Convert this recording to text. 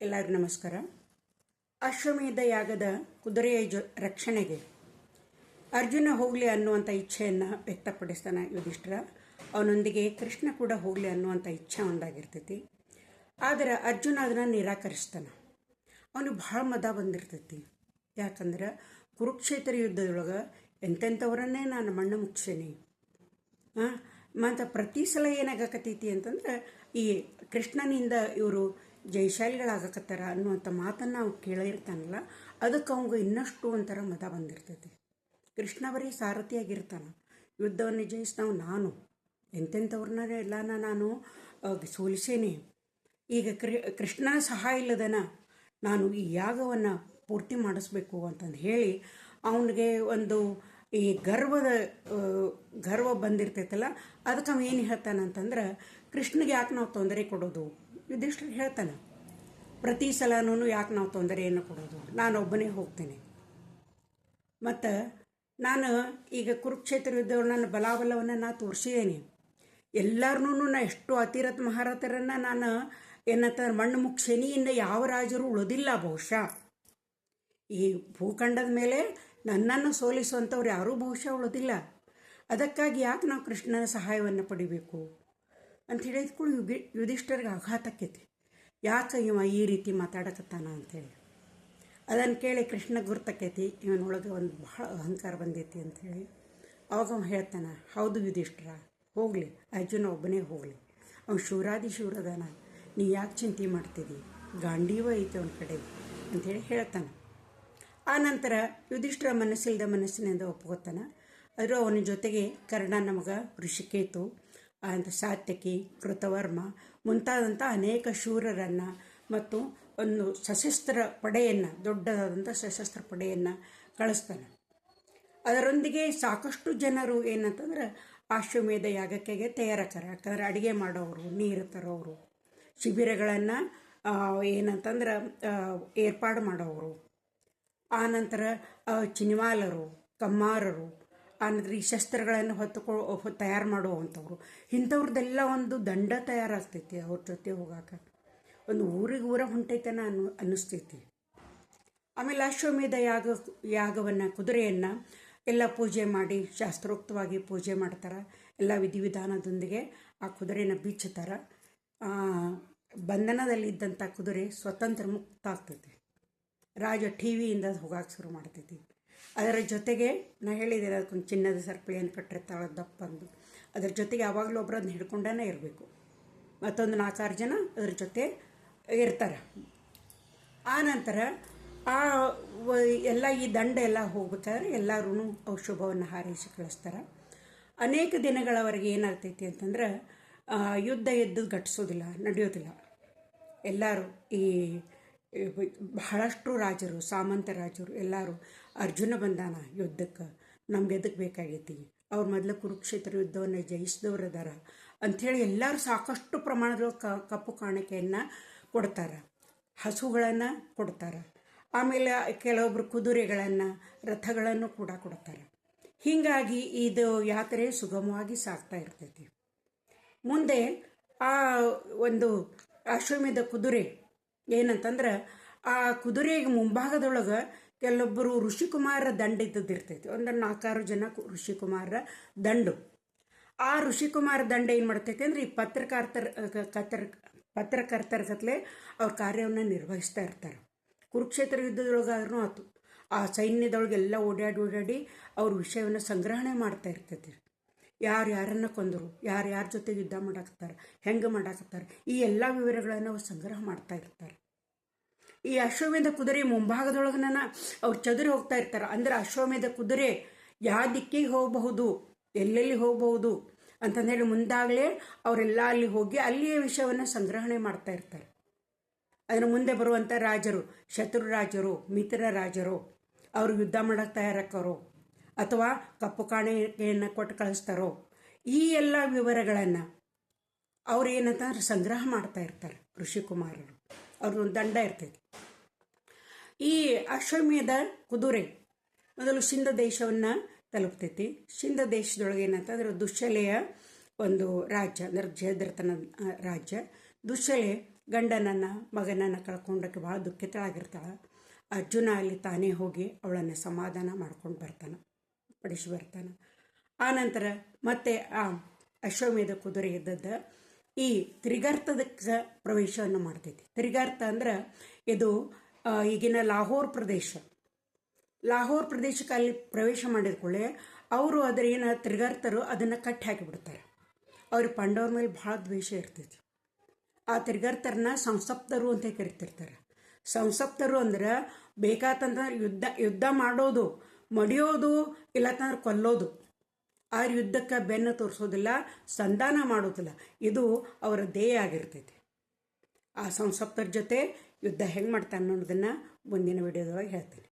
ಎಲ್ಲರಿಗೂ ನಮಸ್ಕಾರ. ಅಶ್ವಮೇಧ ಯಾಗದ ಕುದುರೆಯ ರಕ್ಷಣೆಗೆ ಅರ್ಜುನ ಹೋಗಲಿ ಅನ್ನುವಂಥ ಇಚ್ಛೆಯನ್ನು ವ್ಯಕ್ತಪಡಿಸ್ತಾನೆ ಯುಧಿಷ್ಠಿರ. ಅವನೊಂದಿಗೆ ಕೃಷ್ಣ ಕೂಡ ಹೋಗಲಿ ಅನ್ನುವಂಥ ಇಚ್ಛೆ ಒಂದಾಗಿರ್ತೈತಿ. ಆದರೆ ಅರ್ಜುನ ಅದನ್ನು ನಿರಾಕರಿಸ್ತಾನೆ. ಅವನಿಗೆ ಭಾಳ ಮದ ಬಂದಿರ್ತೈತಿ. ಯಾಕಂದ್ರೆ ಕುರುಕ್ಷೇತ್ರ ಯುದ್ಧದೊಳಗೆ ಎಂತೆಂಥವ್ರನ್ನೇ ನಾನು ಮಣ್ಣು ಮುಗಿಸೇನಿ. ಮತ್ತು ಪ್ರತಿ ಸಲ ಏನಾಗಕತ್ತೈತಿ ಅಂತಂದ್ರೆ ಈ ಕೃಷ್ಣನಿಂದ ಇವರು ಜಯಶಾಲಿಗಳಾಗಕತ್ತಾರ ಅನ್ನುವಂಥ ಮಾತನ್ನು ಅವ್ನು ಕೇಳಿರ್ತಾನಲ್ಲ, ಅದಕ್ಕೆ ಅವಂಗೆ ಇನ್ನಷ್ಟು ಒಂಥರ ಮದ ಬಂದಿರ್ತೈತಿ. ಕೃಷ್ಣ ಬರೀ ಸಾರಥಿಯಾಗಿರ್ತಾನೆ. ಯುದ್ಧವನ್ನು ಜಯಿಸ್ತಾವ ನಾನು ಎಂತೆಂಥವ್ರನ್ನ ಎಲ್ಲನ ನಾನು ಸೋಲಿಸೇನೆ. ಈಗ ಕೃಷ್ಣನ ಸಹಾಯ ಇಲ್ಲದನ ನಾನು ಈ ಯಾಗವನ್ನು ಪೂರ್ತಿ ಮಾಡಿಸ್ಬೇಕು ಅಂತಂದು ಹೇಳಿ ಅವನಿಗೆ ಒಂದು ಈ ಗರ್ವ ಬಂದಿರ್ತೈತಲ್ಲ, ಅದಕ್ಕೆ ಅವ ಏನು ಹೇಳ್ತಾನಂತಂದ್ರೆ, ಕೃಷ್ಣಗೆ ಯಾಕೆ ನಾವು ತೊಂದರೆ ಕೊಡೋದು? ಯುಧಿಷ್ಠಿರ ಹೇಳ್ತಾನೆ, ಪ್ರತಿ ಸಲನೂ ಯಾಕೆ ನಾವು ತೊಂದರೆಯನ್ನು ಕೊಡೋದು? ನಾನೊಬ್ಬನೇ ಹೋಗ್ತೇನೆ. ಮತ್ತು ನಾನು ಈಗ ಕುರುಕ್ಷೇತ್ರ ಯುದ್ಧವನ್ನು ನನ್ನ ಬಲಾಬಲವನ್ನು ನಾನು ತೋರಿಸಿದ್ದೇನೆ. ಎಲ್ಲರನ್ನೂ ನಾ ಎಷ್ಟು ಅತಿರಥ ಮಹಾರಥರನ್ನು ನಾನು ಏನಂತ ಮಣ್ಣು ಮುಗಿಸೇನಿ. ಇನ್ನು ಯಾವ ರಾಜರು ಉಳಿದಿಲ್ಲ ಬಹುಶಃ ಈ ಭೂಖಂಡದ ಮೇಲೆ. ನನ್ನನ್ನು ಸೋಲಿಸುವಂಥವ್ರು ಯಾರೂ ಬಹುಶಃ ಉಳಿದಿಲ್ಲ. ಅದಕ್ಕಾಗಿ ಯಾಕೆ ನಾವು ಕೃಷ್ಣನ ಸಹಾಯವನ್ನು ಪಡಿಬೇಕು ಅಂತ ಹೇಳಿದ್ಕೊಂಡು ಯುಧಿಷ್ಠಿರಿಗೆ ಆಘಾತಕ್ಕೈತಿ. ಯಾಕೆ ಇವ ಈ ರೀತಿ ಮಾತಾಡಕತ್ತಾನ ಅಂಥೇಳಿ. ಅದನ್ನು ಕೇಳಿ ಕೃಷ್ಣ ಗುರ್ತಕ್ಕೈತಿ, ಇವನೊಳಗೆ ಒಂದು ಭಾಳ ಅಹಂಕಾರ ಬಂದೈತಿ ಅಂಥೇಳಿ. ಅವಾಗ ಅವ ಹೇಳ್ತಾನೆ, ಹೌದು ಯುಧಿಷ್ಠಿರ, ಹೋಗಲಿ, ಅರ್ಜುನ ಒಬ್ಬನೇ ಹೋಗಲಿ. ಅವ್ನು ಶೂರಾದಿ ಶೂರದಾನ, ನೀ ಯಾಕೆ ಚಿಂತೆ ಮಾಡ್ತಿದ್ದಿ? ಗಾಂಡೀವ ಐತೆ ಅವನ ಕಡೆ ಅಂಥೇಳಿ ಹೇಳ್ತಾನೆ. ಆ ನಂತರ ಯುಧಿಷ್ಠಿರ ಮನಸ್ಸಿನಿಂದ ಒಪ್ಕೋತಾನೆ. ಆದರೂ ಅವನ ಜೊತೆಗೆ ಕರ್ಣನ ಮಗ ಋಷಿಕೇತು, ಅಂತ ಸಾತ್ಯಕಿ, ಕೃತವರ್ಮ ಮುಂತಾದಂಥ ಅನೇಕ ಶೂರರನ್ನು ಮತ್ತು ಒಂದು ಸಶಸ್ತ್ರ ಪಡೆಯನ್ನು, ದೊಡ್ಡದಾದಂಥ ಸಶಸ್ತ್ರ ಪಡೆಯನ್ನು ಕಳಿಸ್ತಾನೆ. ಅದರೊಂದಿಗೆ ಸಾಕಷ್ಟು ಜನರು ಏನಂತಂದ್ರೆ ಅಶ್ವಮೇಧ ಯಾಗಕ್ಕೆ ತಯಾರಕ್ಕಾರ. ಯಾಕಂದ್ರೆ ಅಡುಗೆ ಮಾಡೋರು, ನೀರು ತರೋರು, ಶಿಬಿರಗಳನ್ನು ಏನಂತಂದ್ರೆ ಏರ್ಪಾಡು ಮಾಡೋರು, ಆನಂತರ ಚಿನಿವಾಲರು, ಕಮ್ಮಾರರು, ಆನಂತರ ಈ ಶಸ್ತ್ರಗಳನ್ನು ತಯಾರು ಮಾಡುವಂಥವ್ರು, ಇಂಥವ್ರದ್ದೆಲ್ಲ ಒಂದು ದಂಡ ತಯಾರಾಗ್ತೈತಿ. ಅವ್ರ ಜೊತೆ ಹೋಗಾಕ ಒಂದು ಊರ ಹೊಂಟೈತನ ಅನ್ನಿಸ್ತೈತಿ. ಆಮೇಲೆ ಅಶ್ವಮೇಧ ಯಾಗವನ್ನು, ಕುದುರೆಯನ್ನು ಎಲ್ಲ ಪೂಜೆ ಮಾಡಿ, ಶಾಸ್ತ್ರೋಕ್ತವಾಗಿ ಪೂಜೆ ಮಾಡ್ತಾರೆ. ಎಲ್ಲ ವಿಧಿವಿಧಾನದೊಂದಿಗೆ ಆ ಕುದುರೆನ ಬಿಚ್ಚುತ್ತಾರೆ. ಬಂಧನದಲ್ಲಿದ್ದಂಥ ಕುದುರೆ ಸ್ವತಂತ್ರ ಮುಕ್ತ ಆಗ್ತೈತಿ. ರಾಜ ಟಿವಿಯಿಂದ ಹೋಗಕ್ಕೆ ಶುರು ಮಾಡ್ತೈತಿ. ಅದರ ಜೊತೆಗೆ ನಾ ಹೇಳಿದ್ದೇನೆ, ಅದಕ್ಕೊಂದು ಚಿನ್ನದ ಸರ್ಪಳಿಯನ್ನು ಕಟ್ಟಿರ್ತಾಳೆ ದಪ್ಪಂದು. ಅದರ ಜೊತೆಗೆ ಯಾವಾಗಲೂ ಒಬ್ಬರು ಅದನ್ನ ಹಿಡ್ಕೊಂಡೇ ಇರಬೇಕು. ಮತ್ತೊಂದು 4-6 ಜನ ಅದರ ಜೊತೆ ಇರ್ತಾರೆ. ಆ ನಂತರ ಎಲ್ಲ ಈ ದಂಡ ಎಲ್ಲ ಹೋಗ್ಬೇಕಾದ್ರೆ ಎಲ್ಲರೂ ಶುಭವನ್ನು ಹಾರೈಸಿ ಕಳಿಸ್ತಾರೆ. ಅನೇಕ ದಿನಗಳವರೆಗೆ ಏನಾಗ್ತೈತಿ ಅಂತಂದ್ರೆ ಯುದ್ಧ ಘಟಿಸೋದಿಲ್ಲ, ನಡೆಯೋದಿಲ್ಲ. ಎಲ್ಲರೂ ಈ ಬಹಳಷ್ಟು ರಾಜರು, ಸಾಮಂತ ರಾಜರು ಎಲ್ಲರೂ ಅರ್ಜುನ ಬಂದಾನ ಯುದ್ಧಕ್ಕೆ, ನಮ್ಗೆ ಎದಕ್ಕೆ ಬೇಕಾಗೈತಿ, ಅವ್ರ ಮೊದಲು ಕುರುಕ್ಷೇತ್ರ ಯುದ್ಧವನ್ನು ಜಯಿಸಿದವ್ರು ಅದಾರ ಅಂಥೇಳಿ ಎಲ್ಲರೂ ಸಾಕಷ್ಟು ಪ್ರಮಾಣದ ಕಪ್ಪು ಕಾಣಿಕೆಯನ್ನು ಕೊಡ್ತಾರೆ, ಹಸುಗಳನ್ನು ಕೊಡ್ತಾರೆ. ಆಮೇಲೆ ಕೆಲವೊಬ್ಬರು ಕುದುರೆಗಳನ್ನು, ರಥಗಳನ್ನು ಕೂಡ ಕೊಡ್ತಾರೆ. ಹೀಗಾಗಿ ಇದು ಯಾತ್ರೆ ಸುಗಮವಾಗಿ ಸಾಗ್ತಾ ಇರ್ತೈತಿ. ಮುಂದೆ ಆ ಒಂದು ಅಶ್ವಮೇಧ ಕುದುರೆ ಏನಂತಂದ್ರೆ, ಆ ಕುದುರೆಗೆ ಮುಂಭಾಗದೊಳಗೆ ಕೆಲವೊಬ್ಬರು ಋಷಿಕುಮಾರರ ದಂಡ ಇದ್ದದಿರ್ತೈತಿ. ಒಂದು 4-6 ಜನ ಋಷಿಕುಮಾರರ ದಂಡು. ಆ ಋಷಿಕುಮಾರ ದಂಡ ಏನು ಮಾಡ್ತೈತಿ ಅಂದರೆ, ಈ ಪತ್ರಕರ್ತರ ಕತ್ಲೆ ಅವ್ರ ಕಾರ್ಯವನ್ನು ನಿರ್ವಹಿಸ್ತಾ ಇರ್ತಾರೆ. ಕುರುಕ್ಷೇತ್ರ ಯುದ್ಧದೊಳಗಾದ್ರೂ ಆಯ್ತು, ಆ ಸೈನ್ಯದೊಳಗೆಲ್ಲ ಓಡಾಡಿ ಅವ್ರ ವಿಷಯವನ್ನು ಸಂಗ್ರಹಣೆ ಮಾಡ್ತಾ ಇರ್ತೈತಿ. ಯಾರನ್ನು ಕೊಂದರು, ಯಾರ ಜೊತೆಗೆ ಯುದ್ಧ ಮಾಡಾಕತ್ತಾರೆ, ಹೆಂಗೆ ಮಾಡಾಕತ್ತಾರೆ, ಈ ಎಲ್ಲ ವಿವರಗಳನ್ನು ಅವ್ರು ಸಂಗ್ರಹ ಮಾಡ್ತಾ ಇರ್ತಾರೆ. ಈ ಅಶ್ವಮೇಧ ಕುದುರೆ ಮುಂಭಾಗದೊಳಗನ ಅವ್ರು ಚದುರಿ ಹೋಗ್ತಾ ಇರ್ತಾರೆ. ಅಂದ್ರೆ ಅಶ್ವಮೇಧ ಕುದುರೆ ಯಾವ ದಿಕ್ಕಿಗೆ ಹೋಗಬಹುದು, ಎಲ್ಲೆಲ್ಲಿ ಹೋಗಬಹುದು ಅಂತಂದೇಳಿ ಮುಂದಾಗಲೇ ಅವರೆಲ್ಲ ಅಲ್ಲಿ ಹೋಗಿ ಅಲ್ಲಿಯ ವಿಷಯವನ್ನು ಸಂಗ್ರಹಣೆ ಮಾಡ್ತಾ ಇರ್ತಾರೆ. ಅದರ ಮುಂದೆ ಬರುವಂಥ ರಾಜರು, ಶತ್ರು ರಾಜರು, ಮಿತ್ರ ರಾಜರು, ಅವರು ಯುದ್ಧ ಮಾಡಕ್ಕೆ ತಯಾರಾಕರೋ ಅಥವಾ ಕಪ್ಪು ಕಾಣಿಕೆಯನ್ನು ಕೊಟ್ಟು ಕಳಿಸ್ತಾರೋ, ಈ ಎಲ್ಲ ವಿವರಗಳನ್ನು ಅವ್ರು ಏನಂತಂದ್ರೆ ಸಂಗ್ರಹ ಮಾಡ್ತಾ ಇರ್ತಾರೆ ಋಷಿಕುಮಾರರು. ಅವ್ರದ್ದೊಂದು ದಂಡ ಇರ್ತೈತಿ. ಈ ಅಶ್ವಮೇಧ ಕುದುರೆ ಮೊದಲು ಸಿಂಧ ದೇಶವನ್ನು ತಲುಪ್ತೈತಿ. ಸಿಂಧ ದೇಶದೊಳಗೆ ಏನಂತಂದ್ರೆ ದುಶ್ಶಲೆಯ ಒಂದು ರಾಜ್ಯ, ಅಂದರೆ ಜಯದ್ರಥನ ರಾಜ್ಯ. ದುಶ್ಶಲೆ ಗಂಡನನ್ನು ಮಗನನ್ನು ಕಳ್ಕೊಂಡಕ್ಕೆ ಭಾಳ ದುಃಖಿತಳಾಗಿರ್ತಾಳೆ. ಅರ್ಜುನ ಅಲ್ಲಿ ತಾನೇ ಹೋಗಿ ಅವಳನ್ನು ಸಮಾಧಾನ ಮಾಡ್ಕೊಂಡು ಬರ್ತಾನೆ, ಪಡಿಸಿ ಬರ್ತಾನೆ. ಆನಂತರ ಮತ್ತೆ ಆ ಅಶ್ವಮೇಧ ಕುದುರೆ ಇದ್ದದ್ದು ಈ ತ್ರಿಗರ್ತದ ಪ್ರವೇಶವನ್ನು ಮಾಡ್ತೈತಿ. ತ್ರಿಗರ್ತ ಅಂದ್ರೆ ಇದು ಈಗಿನ ಲಾಹೋರ್ ಪ್ರದೇಶಕ್ಕೆ ಅಲ್ಲಿ ಪ್ರವೇಶ ಮಾಡಿದ ಕೂಡಲೇ ಅವರು ಅದರ ಏನು ತ್ರಿಗರ್ತರು ಅದನ್ನು ಕಟ್ಟಿ ಹಾಕಿಬಿಡ್ತಾರೆ. ಅವ್ರಿಗೆ ಪಾಂಡವ್ರ ಮೇಲೆ ಭಾಳ ದ್ವೇಷ ಇರ್ತೈತಿ. ಆ ತ್ರಿಗರ್ತರನ್ನ ಸಂಸಪ್ತರು ಅಂತ ಕರಿತಿರ್ತಾರೆ. ಸಂಸಪ್ತರು ಅಂದ್ರೆ ಬೇಕಾತಂದ್ರೆ ಯುದ್ಧ ಮಾಡೋದು, ಮಡಿಯೋದು, ಇಲ್ಲತ್ತಂದ್ರೆ ಕೊಲ್ಲೋದು. ಆ ಯುದ್ಧಕ್ಕೆ ಬೆನ್ನು ತೋರಿಸೋದಿಲ್ಲ, ಸಂಧಾನ ಮಾಡೋದಿಲ್ಲ. ಇದು ಅವರ ಧ್ಯೇಯ ಆಗಿರ್ತೈತಿ. ಆ ಸಂಸಪ್ತರ ಜೊತೆ ಯುದ್ಧ ಹೆಂಗೆ ಮಾಡ್ತಾನೆ ಅನ್ನೋದನ್ನು ಮುಂದಿನ ವಿಡಿಯೋದೊಳಗೆ ಹೇಳ್ತೀನಿ.